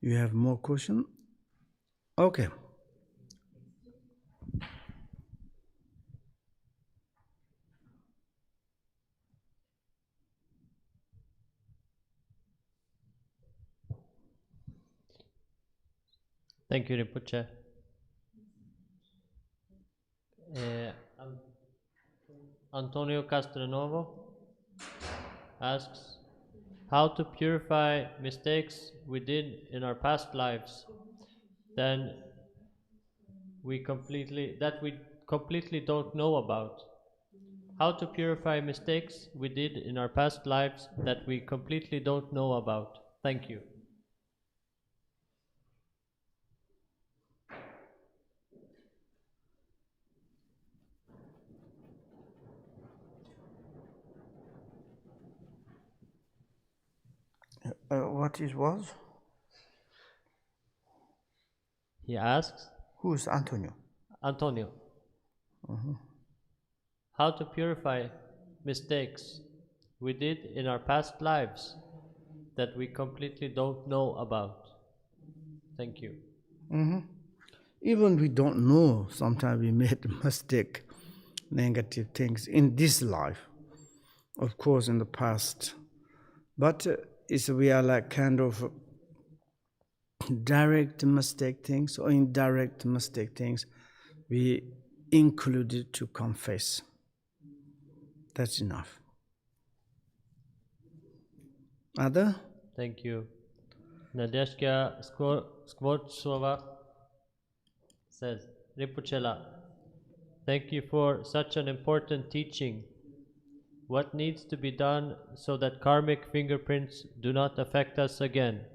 You have more question? Okay. Thank you, Rinpoche. Antonio Castranovo asks, how to purify mistakes we did in our past lives that we completely don't know about. How to purify mistakes we did in our past lives that we completely don't know about. Thank you. What it was? He asks. Who is Antonio? Antonio. How to purify mistakes we did in our past lives that we completely don't know about. Thank you. Even we don't know, sometimes we made a mistake, negative things in this life, of course in the past. But we are like kind of direct mistake things or indirect mistake things, we included to confess. That's enough. Other? Thank you. Nadezhda Skvortsova says, Rinpoche, thank you for such an important teaching. What needs to be done so that karmic fingerprints do not affect us again?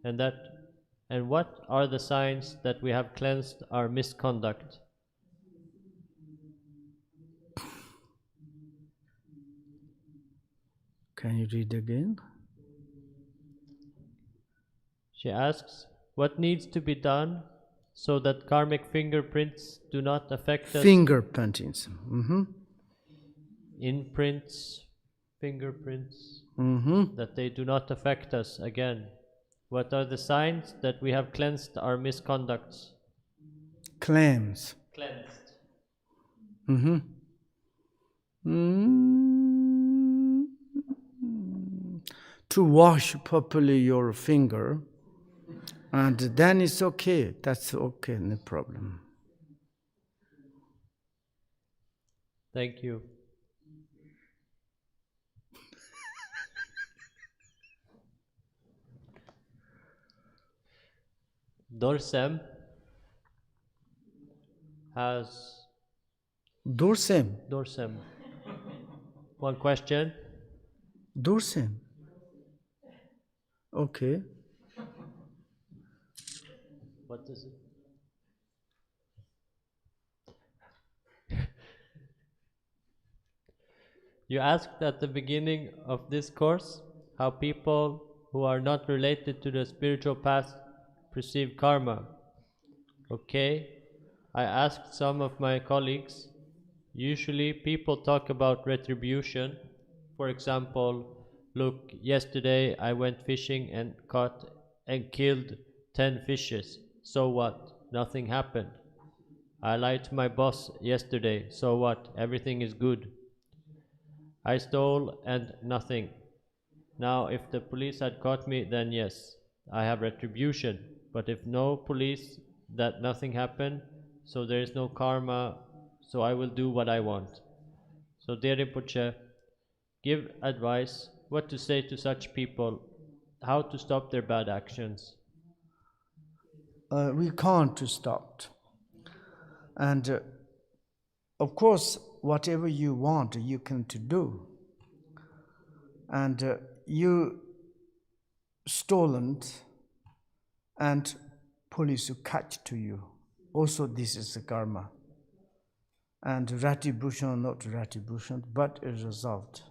And what are the signs that we have cleansed our misconduct? Can you read again? She asks, what needs to be done so that karmic fingerprints do not affect us? Fingerprintings. Imprints, fingerprints, that they do not affect us again. What are the signs that we have cleansed our misconducts? Cleansed. To wash properly your finger, and then it's okay. That's okay, no problem. Thank you. Dorsem has... Dorsem. One question. Dorsem. Okay. What is it? You asked at the beginning of this course how people who are not related to the spiritual path perceive karma. Okay, I asked some of my colleagues. Usually people talk about retribution. For example, look, yesterday I went fishing and caught and killed 10 fishes. So what? Nothing happened. I lied to my boss yesterday. So what? Everything is good. I stole and nothing. Now if the police had caught me, then yes, I have retribution. But if no police, that nothing happened, so there is no karma, so I will do what I want. So dear Rinpoche, give advice what to say to such people, how to stop their bad actions. We can't stop. And of course, whatever you want, you can to do. And you stolen and police catch to you. Also, this is a karma. And retribution, not retribution, but a result.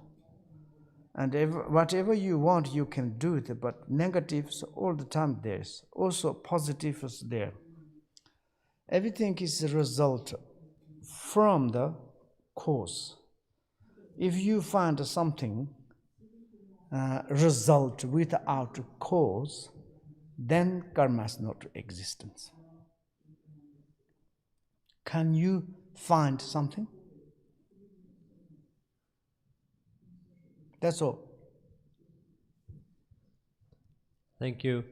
And whatever you want, you can do it, but negatives all the time there's. Also positive is there. Everything is a result from the cause. If you find something result without cause, then karma is not existence. Can you find something? That's all. Thank you.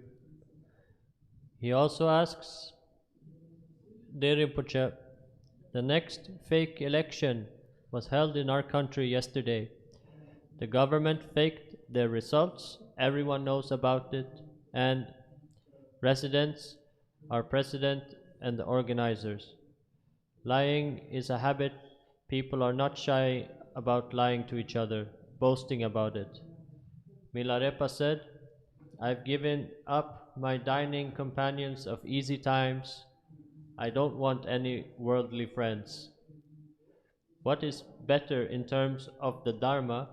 He also asks, Dear Rinpoche, the next fake election was held in our country yesterday. The government faked their results, everyone knows about it, and residents, our president, and the organizers. Lying is a habit. People are not shy about lying to each other, boasting about it. Milarepa said, I've given up my dining companions of easy times. I don't want any worldly friends. What is better in terms of the Dharma,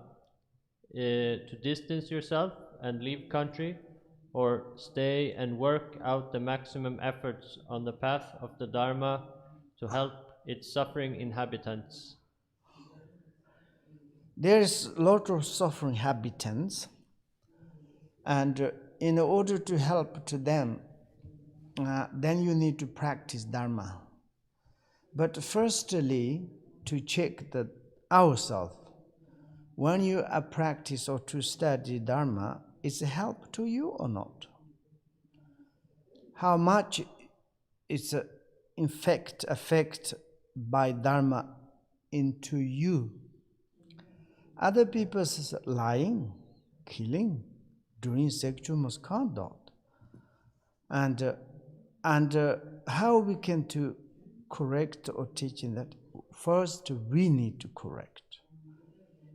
to distance yourself and leave country, or stay and work out the maximum efforts on the path of the Dharma to help its suffering inhabitants? There is a lot of suffering inhabitants, and in order to help to them, then you need to practice Dharma. But firstly, to check that ourselves, when you practice or to study Dharma, is a help to you or not? How much it's in fact affect by Dharma into you? Other people's lying, killing, doing sexual misconduct, and how we can to correct or teach in that. First, we need to correct.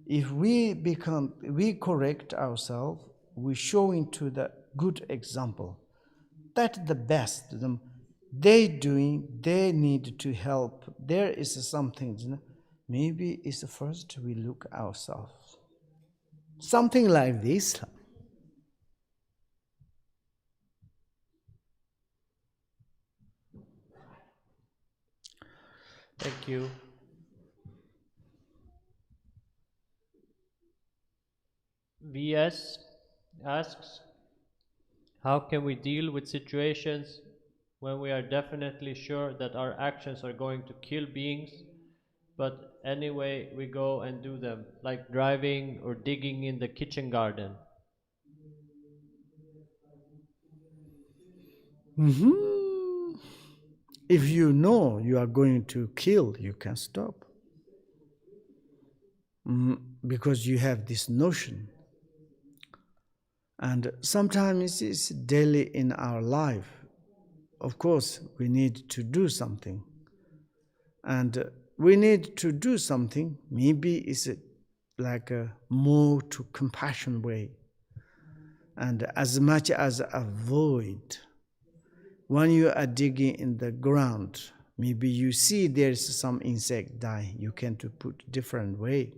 If we correct ourselves, we show into the good example. That's the best. They need to help. There is something. Maybe it's first we look ourselves. Something like this. Thank you. VS asks, how can we deal with situations when we are definitely sure that our actions are going to kill beings, but anyway we go and do them, like driving or digging in the kitchen garden? If you know you are going to kill, you can stop. Because you have this notion. And sometimes it's daily in our life. Of course, we need to do something. And we need to do something, maybe it's like a more to compassion way. And as much as avoid, when you are digging in the ground, maybe you see there's some insect die, you can to put different way.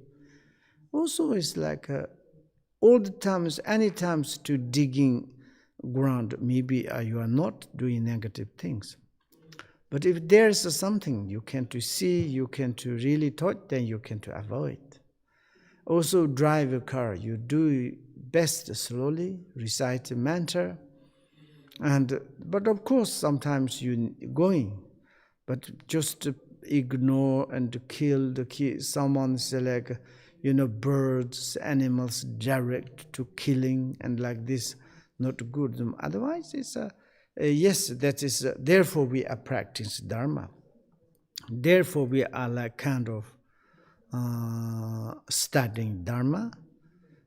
Also, it's like all the times, any times to digging ground, maybe you are not doing negative things. But if there's something you can to see, you can to really touch, then you can to avoid. Also drive a car, you do best slowly, recite a mantra, but of course sometimes you going, but just to ignore and to kill someone's like, birds, animals direct to killing and like this, not good. Otherwise, it's yes, that is. Therefore, we are practicing Dharma. Therefore, we are like kind of studying Dharma,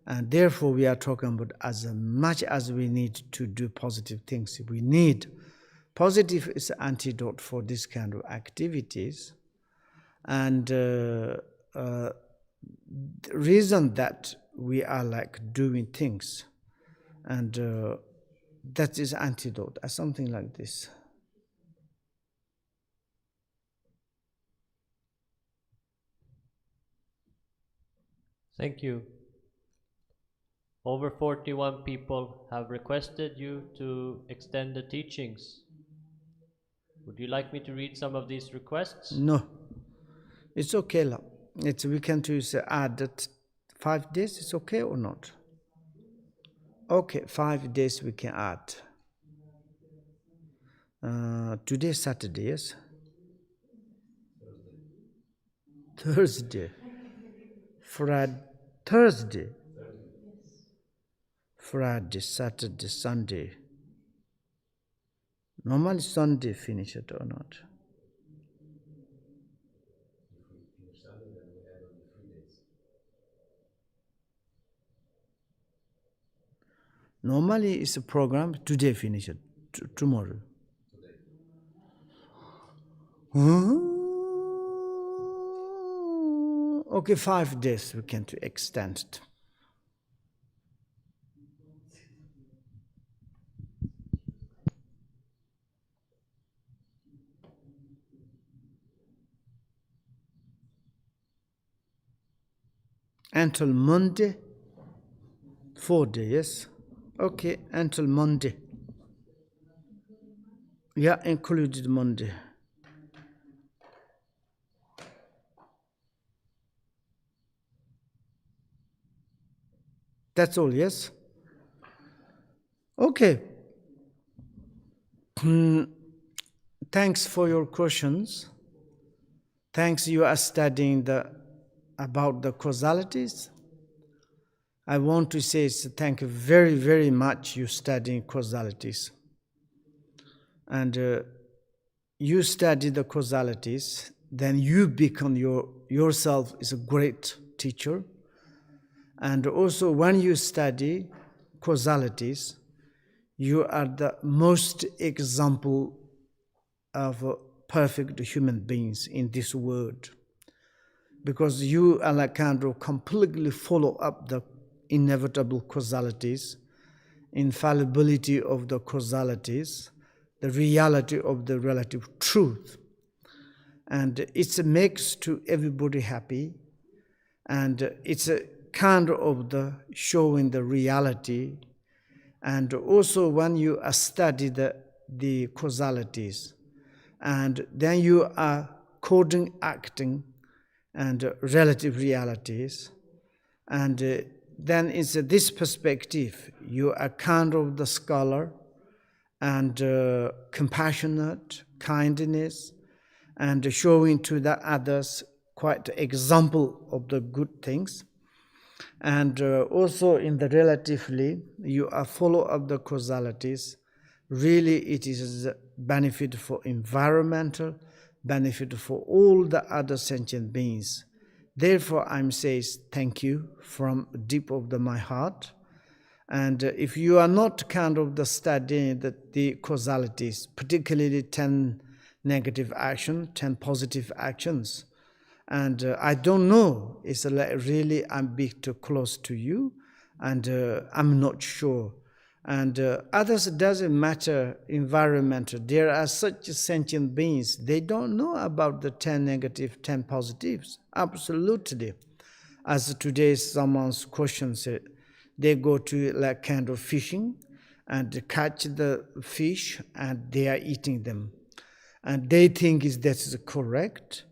and therefore we are talking about as much as we need to do positive things. We need positive is an antidote for this kind of activities, and the reason that we are like doing things, and that is antidote, or something like this. Thank you. Over 41 people have requested you to extend the teachings. Would you like me to read some of these requests? No, it's okay. We can add that 5 days. It's okay or not? Okay, 5 days we can add. Today Saturday, yes? Thursday. Thursday. Friday, Saturday, Sunday. Normally Sunday finish it or not? If we finish Sunday, then we add on the 3 days. Normally it's a program, today finish it, tomorrow. Today. Okay, 5 days we can to extend it. Until Monday, 4 days, yes? Okay, until Monday. Yeah, included Monday. That's all, yes? Okay. Thanks for your questions. Thanks you are studying about the causalities. I want to say thank you very, very much you studying causalities. And you study the causalities, then you become yourself is a great teacher. And also when you study causalities, you are the most example of perfect human beings in this world. Because you are like kind of completely follow up the inevitable causalities, infallibility of the causalities, the reality of the relative truth. And it makes to everybody happy, and it's a kind of the showing the reality. And also when you study the causalities, and then you are coding, acting, and relative realities, and then it's this perspective, you are kind of the scholar, and compassionate, kindness, and showing to the others quite example of the good things. And also in the relatively, you are follow up the causalities. Really it is a benefit for environmental, benefit for all the other sentient beings. Therefore I'm saying thank you from deep of my heart. And if you are not kind of the studying the causalities, particularly 10 negative action, 10 positive actions, and I don't know, it's really I'm bit too close to you, and I'm not sure. And others, it doesn't matter, environmental, there are such sentient beings, they don't know about the 10 negative, 10 positives, absolutely. As today someone's question said, they go to like kind of fishing and catch the fish and they are eating them. And they think that's correct.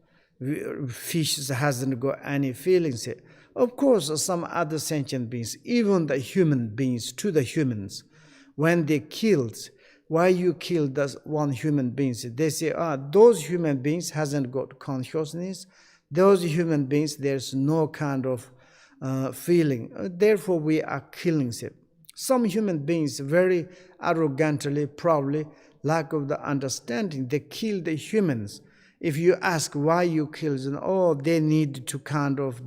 Fish hasn't got any feelings. Of course, some other sentient beings, even the human beings, to the humans, when they killed, why you killed that one human being? They say, those human beings hasn't got consciousness. Those human beings, there's no kind of feeling. Therefore, we are killing them. Some human beings very arrogantly, proudly, lack of the understanding, they kill the humans. If you ask why you kill them, they need to kind of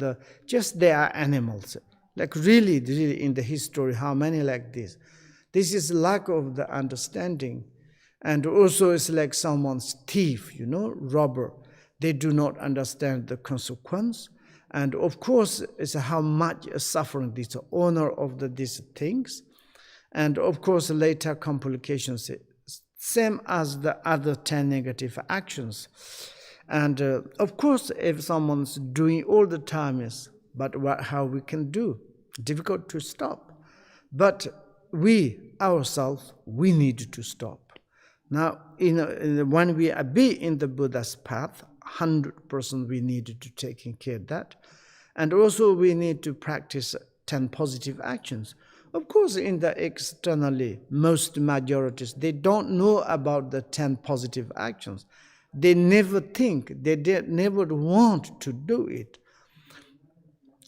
just they are animals. Like really in the history, how many like this? This is lack of the understanding. And also it's like someone's thief, robber. They do not understand the consequence. And of course, it's how much suffering this owner of these things. And of course, later complications, same as the other 10 negative actions. And of course, if someone's doing all the time, but how we can do? Difficult to stop. But we, ourselves, we need to stop. Now, when we be in the Buddha's path, 100% we need to take care of that. And also we need to practice 10 positive actions. Of course, in the externally, most majorities, they don't know about the 10 positive actions. They never think, they never want to do it.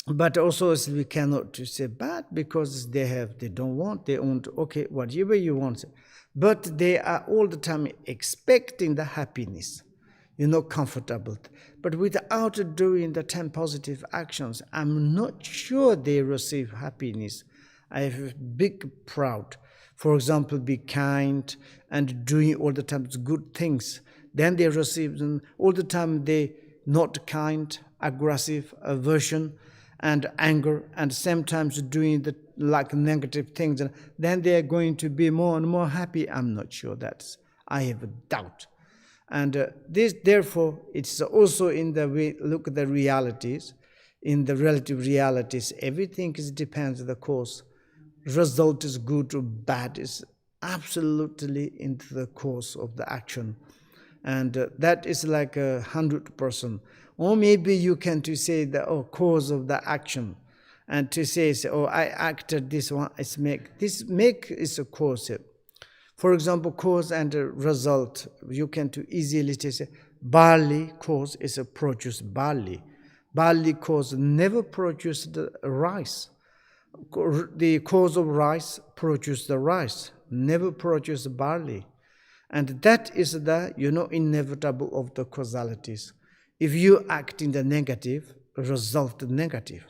But also we cannot to say bad because they don't want, they want, okay, whatever you want. But they are all the time expecting the happiness, comfortable. But without doing the 10 positive actions, I'm not sure they receive happiness. I have a big proud. For example, be kind and doing all the time good things. Then they receive them all the time. They not kind, aggressive, aversion, and anger, and sometimes doing the like negative things. And then they are going to be more and more happy. I'm not sure. I have a doubt. And this, therefore, it's also in the way, look at the realities, in the relative realities, everything depends on the cause. Result is good or bad is absolutely into the course of the action. And that is like 100%. Or maybe you can to say the cause of the action, and to say, I acted this one, it's make. This make is a cause. For example, cause and result, you can too easily say, barley cause is a produce barley. Barley cause never produced the rice. The cause of rice produce the rice, never produce barley. And that is the, inevitable of the causalities. If you act in the negative, result negative.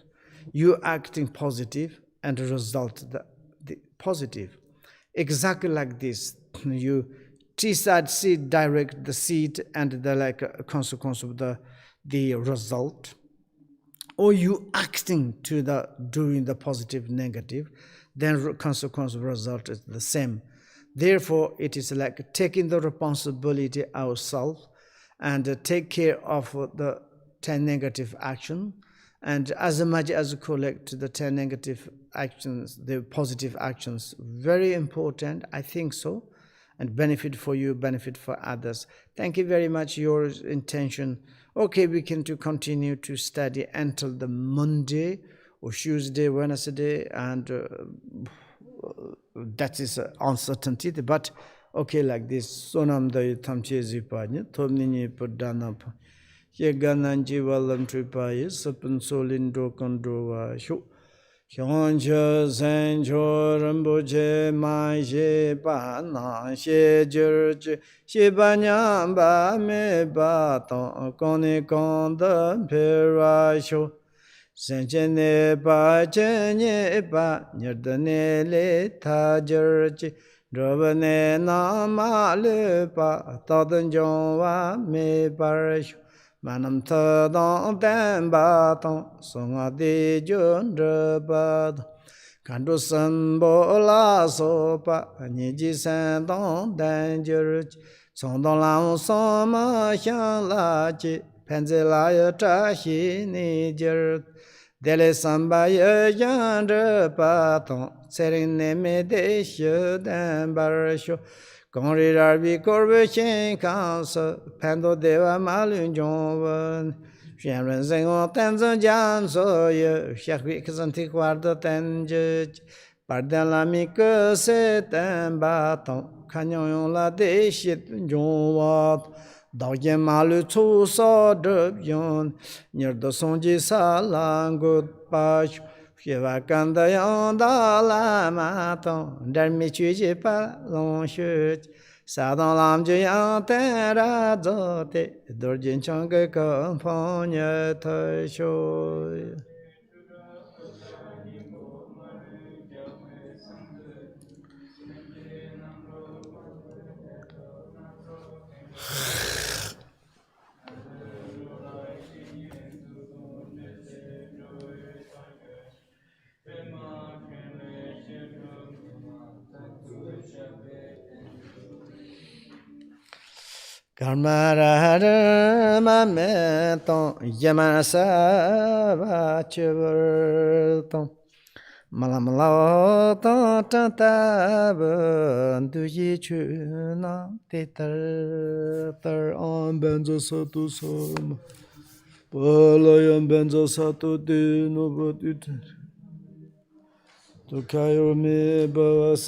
You acting positive and result the positive. Exactly like this, you T-side seed direct the seed and the like a consequence of the result, or you acting to the doing the positive negative, then consequence of result is the same. Therefore, it is like taking the responsibility ourselves and take care of the 10 negative action, and as much as collect the 10 negative actions, the positive actions, very important, I think so, and benefit for you, benefit for others. Thank you very much, your intention. Okay, we can continue to study until the Monday or Tuesday, Wednesday, and that is uncertainty, but okay, like this. Sonam da tamche zipanya, tomni pudana pa. Yeganan jivalam tripaye, sapun solin do kondova shu. Hyoncha sancho rinpoche ma she pa na she jirche, she pa nyam ba me ba tong, kone konda pera shu. Sanchene pa chenye pa nyardane le ta jirche, drobane na ma le pa tadan jongwa me par shu. Manam tadang dan batang, songa de jun drabad. Kandu sambo la sopa, niji san dang dan jirch. Sondong lam soma xiang la chi, penzi la ya cha hi ni jirch. Dele samba ya yang drabadang, sering ne me de shu dan bar shu. Gongri Rarbi Korbe Shen Kansa, Pando Deva Malun Jongwan, Shenren Zengo Tenzon Jan Soye, Shakwi Kazanti Quarta Tenjich, Pardan Lami Kese Ten Baton, Kanyon La De Shit Jongwat, Dzogchen Malu Tsu So Drup Yon, Near the Sonji Salang Good Pash. Shiva Kanda Yonda Lama Tong, Dharmi Chuji Pa Long Shut, Sadon Lam Jayang Tera Zote, Dorjin Chonga Komponya Tashoy. Karmara Mameton, Yamasa Vachiverton, Malamala Tantabun, Duyi Chuna, Titter on Benzo Satu Som, Palayan Benzo Satu Dino, but it. Dukkhayomi bhava